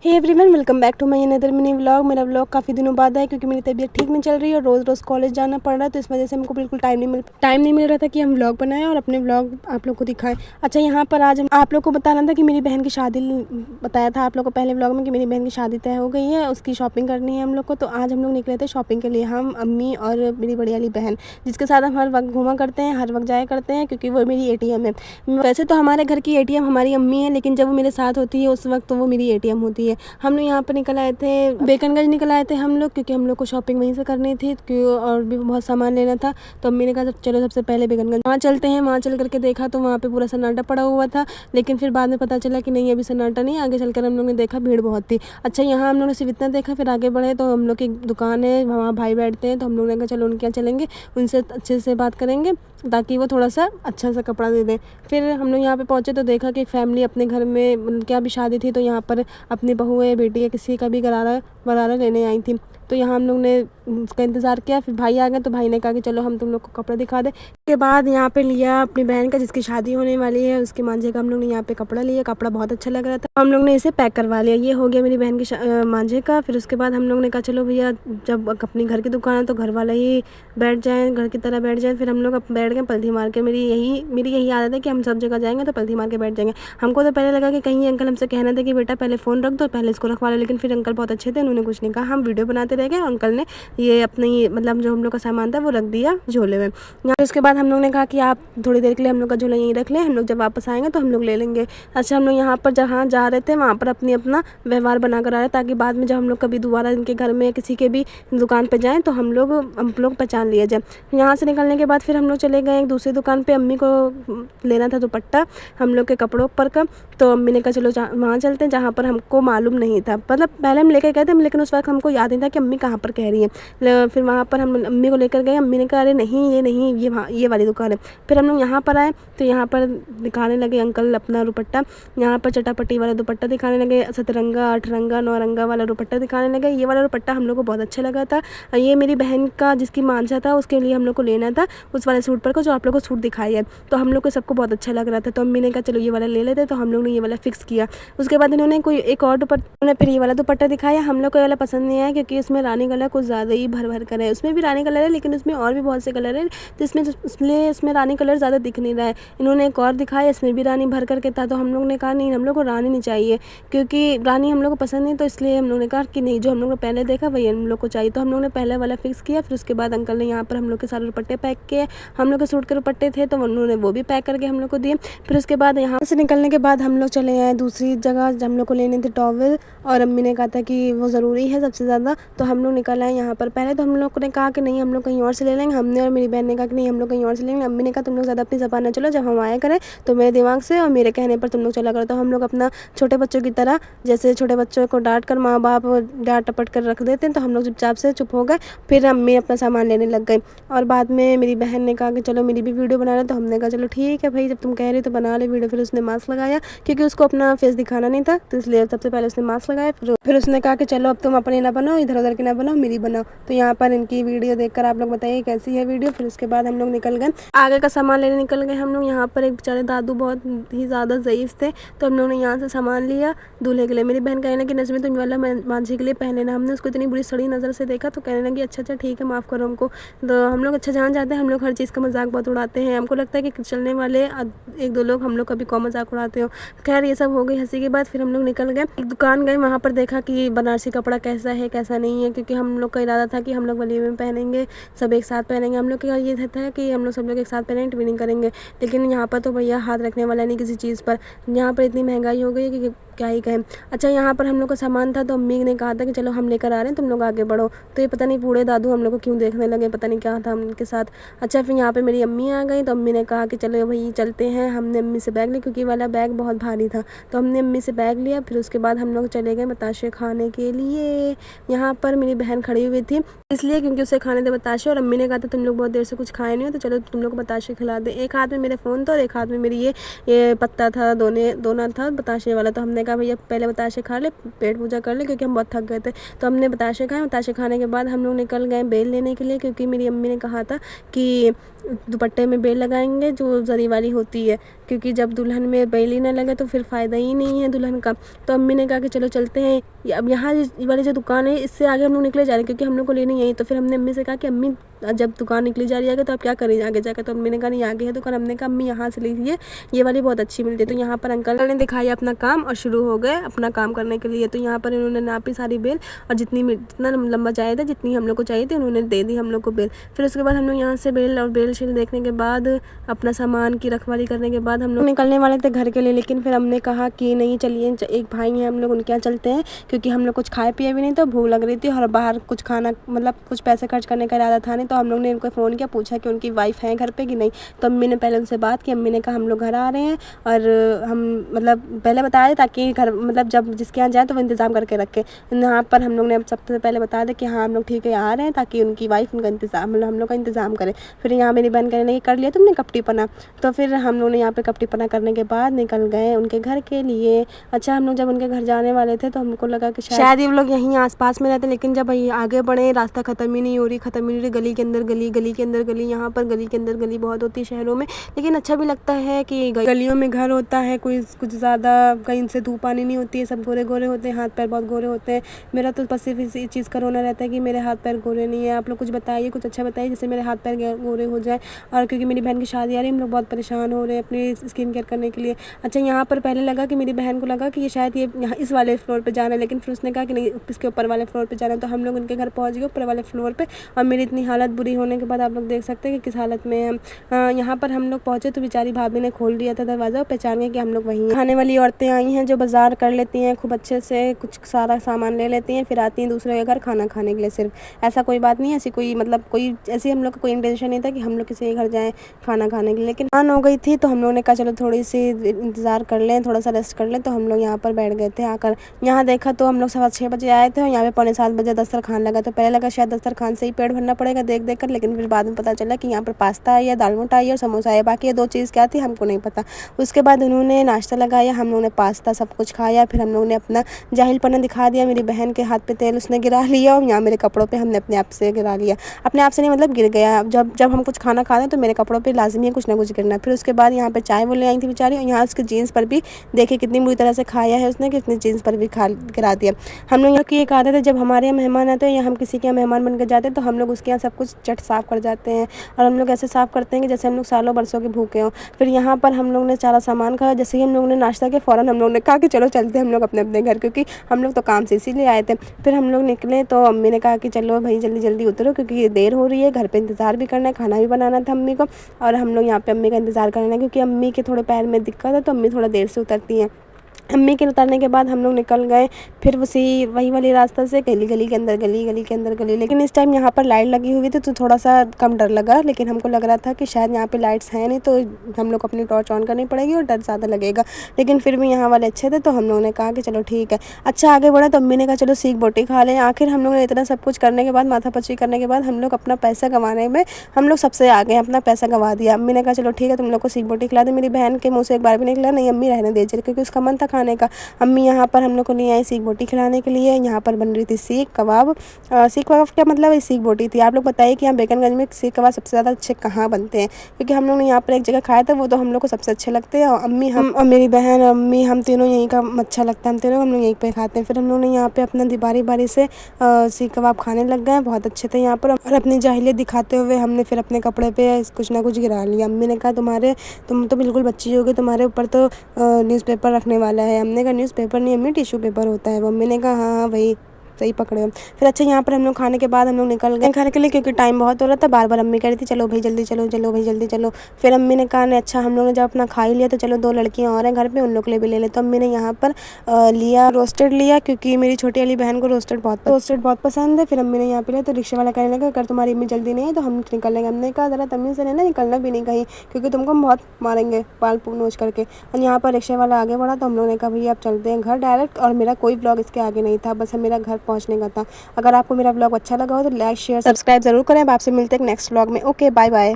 Hey everyone, welcome back to my another mini vlog. मेरा vlog काफ़ी दिनों बाद है क्योंकि मेरी तबीयत ठीक नहीं चल रही है और रोज़ रोज़ कॉलेज जाना पड़ रहा है, तो इस वजह से हमको बिल्कुल टाइम नहीं मिल रहा था कि हम व्लॉग बनाएं और अपने व्लॉग आप लोग को दिखाएं। अच्छा, यहाँ पर आज हम आप लोग को बताना था कि मेरी बहन की शादी, बताया था आप लोग को पहले व्लॉग में कि मेरी बहन की शादी तय हो गई है, उसकी शॉपिंग करनी है हम लोग को। तो आज हम लोग निकले थे शॉपिंग के लिए, हम, अम्मी और मेरी बड़ी वाली बहन, जिसके साथ हम हर वक्त घूमा करते हैं, हर वक्त जाया करते हैं, क्योंकि वो मेरी ATM है। वैसे तो हमारे घर की ATM हमारी अम्मी है, लेकिन जब वो मेरे साथ होती है उस वक्त तो वो मेरी ATM होती है। हम लोग यहाँ पर निकल आए थे, बेकनगंज निकल आए थे हम लोग, क्योंकि हम लोग को शॉपिंग वहीं से करनी थी और भी बहुत सामान लेना था। तो अम्मी ने कहा चलो सबसे पहले बेकनगंज वहाँ चलते हैं। वहाँ चल करके देखा तो वहाँ पे पूरा सन्नाटा पड़ा हुआ था, लेकिन फिर बाद में पता चला कि नहीं, अभी सन्नाटा नहीं, आगे चलकर हम लोग ने देखा भीड़ बहुत थी। अच्छा, यहाँ हम लोग ने सिर्फ इतना देखा, फिर आगे बढ़े तो हम लोग की दुकान है, वहाँ भाई बैठते हैं, तो हम लोग ने कहा चलो उनके यहाँ चलेंगे, उनसे अच्छे से बात करेंगे ताकि वो थोड़ा सा अच्छा सा कपड़ा दे दें। फिर हम लोग यहाँ पे पहुँचे तो देखा कि फैमिली अपने घर में, उनके यहाँ भी शादी थी, तो यहाँ पर अपनी बहू है, बेटी है, किसी का भी गरारा लेने आई थी। तो यहाँ हम लोग ने उसका इंतज़ार किया, फिर भाई आ गए तो भाई ने कहा कि चलो हम तुम लोग को कपड़ा दिखा दें। उसके बाद यहाँ पे लिया अपनी बहन का, जिसकी शादी होने वाली है, उसके मांझे का हम लोग ने यहाँ पे कपड़ा लिया। कपड़ा बहुत अच्छा लग रहा था, हम लोग ने इसे पैक करवा लिया। ये हो गया मेरी बहन की मांझे का। फिर उसके बाद हम लोग ने कहा चलो भैया, जब अपनी घर की दुकान है तो घर वाला ही बैठ जाए, घर की तरह बैठ जाए। फिर हम लोग बैठ गए पलथी मार के। मेरी यही आदत है कि हम सब जगह जाएंगे तो पलथी मार के बैठ जाएंगे। हमको तो पहले लगा कि कहीं अंकल हमसे कहना था कि बेटा पहले फ़ोन रख दो, पहले इसको रखवा लो, लेकिन फिर अंकल बहुत अच्छे थे, उन्होंने कुछ नहीं कहा। हम वीडियो बनाते रह गए, अंकल ने ये अपनी मतलब जो हम लोग का सामान था वो रख दिया झोले में। यहाँ उसके बाद हम लोग ने कहा कि आप थोड़ी देर के लिए हम लोग का झोला यहीं रख लें, हम लोग जब वापस आएंगे तो हम लोग ले लेंगे। अच्छा, हम लोग यहाँ पर जहाँ जा रहे थे वहाँ पर अपना व्यवहार बना कर आ रहे, ताकि बाद में जब हम लोग कभी दोबारा इनके घर में किसी के भी दुकान पर जाएँ तो हम लोग पहचान लिया जाए। यहाँ से निकलने के बाद फिर हम लोग चले गए एक दूसरी दुकान पर। अम्मी को लेना था दुपट्टा हम लोग के कपड़ों पर का, तो अम्मी ने कहा चलो वहाँ चलते हैं जहाँ पर हमको मालूम नहीं था। मतलब पहले हम लेकर गए थे, लेकिन उस वक्त हमको याद नहीं था कि अम्मी कहाँ पर कह रही है। फिर वहाँ पर हम अम्मी को लेकर गए, अम्मी ने कहा अरे नहीं, ये नहीं, ये वाली दुकान है। फिर हम लोग यहाँ पर आए तो यहाँ पर दिखाने लगे अंकल अपना दुपट्टा। यहाँ पर चटापटी वाला दुपट्टा दिखाने लगे, 7 रंगा 8 रंगा 9 रंगा वाला दुपट्टा दिखाने लगे। ये वाला दुपट्टा हम लोग को बहुत अच्छा लगा था। ये मेरी बहन का जिसकी मांझा था उसके लिए हम लोग को लेना था, उस वाले सूट पर को जो आप लोग को सूट दिखाई है। तो हम लोग को सबको बहुत अच्छा लग रहा था, तो अम्मी ने कहा चलो ये वाला ले लेते, तो हम लोग ने ये वाला फिक्स किया। उसके बाद इन्होंने कोई एक और दुपट्टा, फिर ये वाला दुपट्टा दिखाया। हम लोग को ये वाला पसंद नहीं आया क्योंकि इसमें रानी कलर कुछ ज़्यादा ही भर कर है। उसमें भी रानी कलर है, लेकिन उसमें और भी बहुत से कलर है, तो इसमें रानी कलर ज़्यादा दिख नहीं रहा है। इन्होंने एक और दिखाया, इसमें भी रानी भर करके था, तो हम लोग ने कहा नहीं, हम लोग को रानी नहीं चाहिए, क्योंकि रानी हम लोग को पसंद नहीं। तो इसलिए हम लोग ने कहा कि नहीं, जो हम लोग ने पहले देखा वही हम लोग को चाहिए। तो हम लोग ने पहले वाला फिक्स किया। फिर उसके बाद अंकल ने यहाँ पर हम लोग के सारे दुपट्टे पैक किए। हम लोग के सूट के दुपट्टे थे तो उन्होंने वो भी पैक करके हम लोग को दिए। फिर उसके बाद यहाँ से निकलने के बाद हम लोग चले आए दूसरी जगह, हम लोग को लेने थे टॉवल, और अम्मी ने कहा था कि वो ज़रूरी है सबसे ज़्यादा, तो हम लोग निकल आए यहाँ पर। पहले तो हम लोग ने कहा कि नहीं, हम लोग कहीं और से ले लेंगे, हमने और मेरी बहन ने कहा कि नहीं, हम लोग कहीं और से लेंगे। अम्मी ने कहा तुम लोग ज़्यादा अपनी ज़बान ना चलो, जब हम आया करें तो मेरे दिमाग से और मेरे कहने पर तुम लोग चला करो। तो हम लोग अपना छोटे बच्चों की तरह, जैसे छोटे बच्चों को डांट कर माँ बाप डांट टपट कर रख देते हैं, तो हम लोग चुपचाप से चुप हो गए। फिर अम्मी अपना सामान लेने लग गई, और बाद में मेरी बहन ने कहा कि चलो मेरी भी वीडियो बना रहे, तो हमने कहा चलो ठीक है भाई, जब तुम कह रही तो बना ले वीडियो। फिर उसने मास्क लगाया क्योंकि उसको अपना फेस दिखाना नहीं था, तो इसलिए सबसे पहले उसने मास्क लगाया। फिर उसने कहा कि चलो अब तुम अपनी ना बनाओ, इधर उधर की ना बनाओ, मेरी बनाओ। तो यहाँ पर इनकी वीडियो देखकर आप लोग बताइए कैसी है वीडियो। फिर उसके बाद हम लोग निकल गए, आगे का सामान लेने निकल गए हम लोग। यहाँ पर एक बेचारे दादू बहुत ही ज़्यादा ज़ईफ़ थे, तो हम लोग ने यहाँ से सामान लिया दूल्हे के लिए। मेरी बहन कहने लगी नज़र में तुम वाला मांझी के लिए पहन लेना। हमने उसको इतनी बुरी सड़ी नज़र से देखा तो कहने लगी अच्छा ठीक है, माफ़ करो हमको। तो हम लोग अच्छा जान जाते हैं, हम लोग हर चीज़ का मजाक बहुत उड़ाते हैं। हमको लगता है कि चलने वाले 1-2 लोग हम लोग कभी कौन मजाक उड़ाते हो। खैर ये सब हो गई हंसी के बाद। फिर हम लोग निकल गए, एक दुकान गए, वहाँ पर देखा कि बनारसी कपड़ा कैसा है कैसा नहीं है, क्योंकि हम लोग का इरादा था कि हम लोग वलीमे में पहनेंगे, सब एक साथ पहनेंगे। हम लोग का ये था कि हम लोग सब लोग एक साथ पहनेंगे, ट्विनिंग करेंगे। लेकिन यहाँ पर तो भैया हाथ रखने वाला नहीं किसी चीज़ पर। यहाँ पर इतनी महंगाई हो गई है कि क्या ही कहें। अच्छा, यहाँ पर हम लोग का सामान था तो अम्मी ने कहा था कि चलो हम लेकर आ रहे हैं, तुम लोग आगे बढ़ो। तो ये पता नहीं बूढ़े दादू हम लोग को क्यों देखने लगे, पता नहीं क्या था उनके साथ। अच्छा, फिर यहाँ पे मेरी अम्मी आ गई, तो अम्मी ने कहा कि चलो भाई चलते हैं। हमने अम्मी से बैग लिया क्योंकि वाला बैग बहुत भारी था, तो हमने अम्मी से बैग लिया। फिर उसके बाद हम लोग चले गए बताशे खाने के लिए। यहाँ पर मेरी बहन खड़ी हुई थी इसलिए क्योंकि उसे खाने थे बताशे, और अम्मी ने कहा था तुम लोग बहुत देर से कुछ खाए नहीं हो, तो चलो तुम लोग को बताशे खिला दे। एक हाथ में मेरे फ़ोन था और एक हाथ में मेरी ये पत्ता था, दोनों था बताशे वाला। तो हमने कहा भैया पहले बताशे खा ले, पेट पूजा कर ले, क्योंकि हम बहुत थक गए थे। तो हमने बताशे खाए। बताशे खाने के बाद हम लोग निकल गए बेल लेने के लिए, क्योंकि मेरी अम्मी ने कहा था कि दुपट्टे में बेल लगाएंगे जो जरी वाली होती है। क्योंकि जब दुल्हन में बेल ही ना लगे तो फिर फ़ायदा ही नहीं है दुल्हन का। तो अम्मी ने कहा कि चलो चलते हैं। अब यहाँ वाली जो दुकान है इससे आगे हम लोग निकले जा रहे हैं क्योंकि हम लोग को लेनी है। तो फिर हमने अम्मी से कहा कि अम्मी जब दुकान निकली जा रही है तो आप क्या करें आगे जाकर। तो अम्मी ने कहा नहीं आगे है दुकान। हमने कहा अम्मी यहाँ से लीजिए, ये वाली बहुत अच्छी मिलती है। तो यहाँ पर अंकल ने दिखाया अपना काम और शुरू हो गए अपना काम करने के लिए। तो यहाँ पर इन्होंने नापी सारी बेल और जितना लंबा चाहिए था, जितनी हम लोग को चाहिए थी, उन्होंने दे दी हम लोग को बेल। फिर उसके बाद हम लोग यहाँ से बेल और बेल शील देखने के बाद अपना सामान की रखवाली करने के बाद हम लोग निकलने वाले थे घर के लिए। लेकिन फिर हमने कहा कि नहीं चलिए, एक भाई हैं हम लोग उनके यहाँ चलते हैं क्योंकि हम लोग कुछ खाए पिए भी नहीं, तो भूख लग रही थी और बाहर कुछ खाना मतलब कुछ पैसे खर्च करने का इरादा था नहीं। तो हम लोग ने उनको फ़ोन किया, पूछा कि उनकी वाइफ है घर पे कि नहीं। तो अम्मी ने पहले उनसे बात की। अम्मी ने कहा हम लोग घर आ रहे हैं और हम मतलब पहले बता दें ताकि घर मतलब जब जिसके यहाँ जाए तो वो इंतज़ाम करके रखे। यहाँ पर हम लोग ने सबसे पहले बता दें कि हाँ हम लोग ठीक है आ रहे हैं ताकि उनकी वाइफ उनका इंतज़ाम हम लोग का इंतज़ाम करे। फिर यहाँ मेरी बहन कहने लगी कर लिया तुमने कपटी पना। तो फिर हम लोग ने यहाँ पे कपटी पना करने के बाद निकल गए उनके घर के लिए। अच्छा, हम लोग जब उनके घर जाने वाले थे तो हमको लगा कि शायद ये लोग यहीं आसपास में रहते, लेकिन जब आगे बढ़े रास्ता ख़त्म ही नहीं हो रही, गली के अंदर गली, गली के अंदर गली। यहाँ पर गली के अंदर गली बहुत होती है शहरों में, लेकिन अच्छा भी लगता है कि गलियों में घर होता है, कोई कुछ ज़्यादा कहीं से धूप पानी नहीं होती है, सब गोरे गोरे होते हैं, हाथ पैर बहुत गोरे होते हैं। मेरा तो बस सिर्फ इसी चीज़ का रोना रहता है कि मेरे हाथ पैर गोरे नहीं है। आप लोग कुछ बताइए, कुछ अच्छा बताइए जिससे मेरे हाथ पैर गोरे हो जाए। और क्योंकि मेरी बहन की शादी आ रही है, हम लोग बहुत परेशान हो रहे हैं अपनी स्किन केयर करने के लिए। अच्छा, यहाँ पर पहले लगा कि मेरी बहन को लगा कि ये शायद ये यहाँ इस वाले फ्लोर पे जाना है, लेकिन फिर उसने कहा कि नहीं इसके ऊपर वाले फ्लोर पे जाना है। तो हम लोग उनके घर पहुँच गए ऊपर वाले फ्लोर पे। और मेरी इतनी हालत बुरी होने के बाद आप लोग देख सकते हैं कि किस हालत में हम यहाँ पर हम लोग पहुँचे तो बेचारी भाभी ने खोल दिया था दरवाज़ा और पहचान गए कि हम लोग वहीं हैं। खाने वाली औरतें आई हैं जो बाज़ार कर लेती हैं खूब अच्छे से, कुछ सारा सामान ले लेती हैं, फिर आती हैं दूसरे के घर खाना खाने के लिए। सिर्फ ऐसा कोई बात नहीं है, ऐसी कोई मतलब कोई ऐसी हम लोग का कोई इंटेंशन नहीं था कि हम लोग किसी के घर जाएँ खाना खाने के लिए। लेकिन आन हो गई थी तो हम लोगों ने कहा चलो थोड़ी सी इंतज़ार कर लें, थोड़ा सा रेस्ट कर लें। तो हम लोग यहाँ पर बैठ गए थे। आकर यहाँ देखा तो हम लोग 6:15 बजे आए थे और यहाँ पे 6:45 बजे दस्तरखान लगा। तो पहले लगा शायद दस्तरखान से ही पेट भरना पड़ेगा देख देख कर, लेकिन फिर बाद में पता चला कि यहाँ पर पास्ता आई है, दाल मोटा आई है और समोसा आई है। बाकी ये 2 चीज़ क्या थी हमको नहीं पता। उसके बाद उन्होंने नाश्ता लगाया, हम लोगों ने पास्ता सब कुछ खाया। फिर हम लोगों ने अपना जाहिलपना दिखा दिया। मेरी बहन के हाथ पे तेल उसने गिरा लिया और यहाँ मेरे कपड़ों पे हमने अपने आप से गिरा लिया। अपने आप से नहीं मतलब गिर गया। जब हम कुछ खाना खाते हैं तो मेरे कपड़ों पे लाजमी है कुछ ना कुछ गिरना। फिर उसके बाद यहाँ पे चाय वो ले आई थी बेचारी, और यहाँ उसके जीन्स पर भी देखिए कितनी बुरी तरह से खाया है उसने कि उसने जीन्स पर भी गिरा दिया। हम लोग की एक आदत है जब हमारे यहाँ मेहमान आते हैं या हम किसी के यहाँ मेहमान बन के जाते हैं तो हम लोग उसके यहाँ सब कुछ चट साफ़ कर जाते हैं। और हम लोग ऐसे साफ़ करते हैं कि जैसे हम लोग सालों बरसों के भूखे हों। फिर यहाँ पर हम लोग ने सारा सामान खाया। जैसे ही हम लोग ने नाश्ता किया फ़ौरन हम लोग ने कहा कि चलो चलते हैं हम लोग अपने अपने घर, क्योंकि हम लोग तो काम से इसीलिए आए थे। फिर हम लोग निकले तो अम्मी ने कहा कि चलो भाई जल्दी जल्दी उतरो क्योंकि ये देर हो रही है, घर पे इंतज़ार भी करना है, खाना भी बनाना था अम्मी को। और हम लोग यहाँ पे अम्मी का इंतज़ार करना है क्योंकि अम्मी के थोड़े पैर में दिक्कत है तो अम्मी थोड़ा देर से उतरती हैं। अम्मी के उतरने के बाद हम लोग निकल गए फिर वही वाली रास्ता से गली के अंदर गली। लेकिन इस टाइम यहाँ पर लाइट लगी हुई थी तो थोड़ा सा कम डर लगा, लेकिन हमको लग रहा था कि शायद यहाँ पे लाइट्स हैं नहीं तो हम लोग को अपनी टॉर्च ऑन करनी पड़ेगी और डर ज़्यादा लगेगा। लेकिन फिर भी यहाँ वाले अच्छे थे तो हम लोगों ने कहा कि चलो ठीक है। अच्छा आगे बढ़ा तो अम्मी ने कहा चलो सीख बोटी खा लें। आखिर हम लोग ने इतना सब कुछ करने के बाद, माथापच्ची करने के बाद, हम लोग अपना पैसा गंवाने में हम लोग सबसे आगे अपना पैसा गंवा दिया। अम्मी ने कहा चलो ठीक है तुम लोग को सीख बोटी खिला दे। मेरी बहन के मुँह से एक बार भी निकला नहीं अम्मी रहने दे चले, क्योंकि उसका मन था खाने का। अम्मी यहाँ पर हम लोग को लिए आई सीख बोटी खिलाने के लिए। यहाँ पर बन रही थी सीख कबाब। सीख कबाब क्या मतलब सीख बोटी थी। आप लोग बताइए कि यहाँ बेगनगंज में सीख कबाब सबसे ज़्यादा अच्छे कहाँ बनते हैं, क्योंकि हम लोग ने यहाँ पर एक जगह खाया था वो तो हम लोग को सबसे अच्छे लगते हैं। और अम्मी हम और मेरी बहन अम्मी हम तीनों यहीं का अच्छा लगता है, हम लोग यहीं पर खाते हैं। फिर हम लोग ने यहाँ पर अपना बारी से सीख कबाब खाने लग गए। बहुत अच्छे थे यहाँ पर। और अपनी जाहिलियत दिखाते हुए हमने फिर अपने कपड़े पे कुछ ना कुछ गिरा लिया। अम्मी ने कहा तुम तो बिल्कुल बच्ची हो गई, तुम्हारे ऊपर तो न्यूज़पेपर रखने वाला है। हमने कहा न्यूज़पेपर नहीं अम्मी टिश्यू पेपर होता है। मम्मी ने कहा हाँ वही सही पकड़े। फिर अच्छा यहाँ पर हम लोग खाने के बाद हम लोग निकल गए घर के लिए, क्योंकि टाइम बहुत हो रहा था। बार अम्मी कह रही थी चलो भाई जल्दी चलो, चलो भाई जल्दी चलो। फिर अम्मी ने कहा अच्छा हम लोग ने जब अपना खा ही लिया तो चलो 2 लड़कियाँ और हैं घर पे, उन लोग के लिए भी ले ले। तो अम्मी ने यहाँ पर लिया रोस्टेड लिया, क्योंकि मेरी छोटी वाली बहन को रोस्टेड बहुत पसंद है। फिर अम्मी ने यहाँ पे लिया तो रिक्शे वाला कहने लगा अगर तुम्हारी अम्मी जल्दी नहीं है तो हम निकलेंगे। हमने कहा ज़रा तमीज़ से रहना, निकलना भी नहीं कहीं, क्योंकि तुमको हम बहुत मारेंगे पाल नोच करके। और यहाँ पर रिक्शे वाला आगे बढ़ा तो हम लोगों ने कहा भैया अब चलते हैं घर डायरेक्ट। और मेरा कोई ब्लॉग इसके आगे नहीं था, बस मेरा घर पहुँचने का था। अगर आपको मेरा ब्लॉग अच्छा लगा हो तो लाइक शेयर सब्सक्राइब ज़रूर करें। अब आपसे मिलते हैं नेक्स्ट ब्लॉग में। Okay bye bye.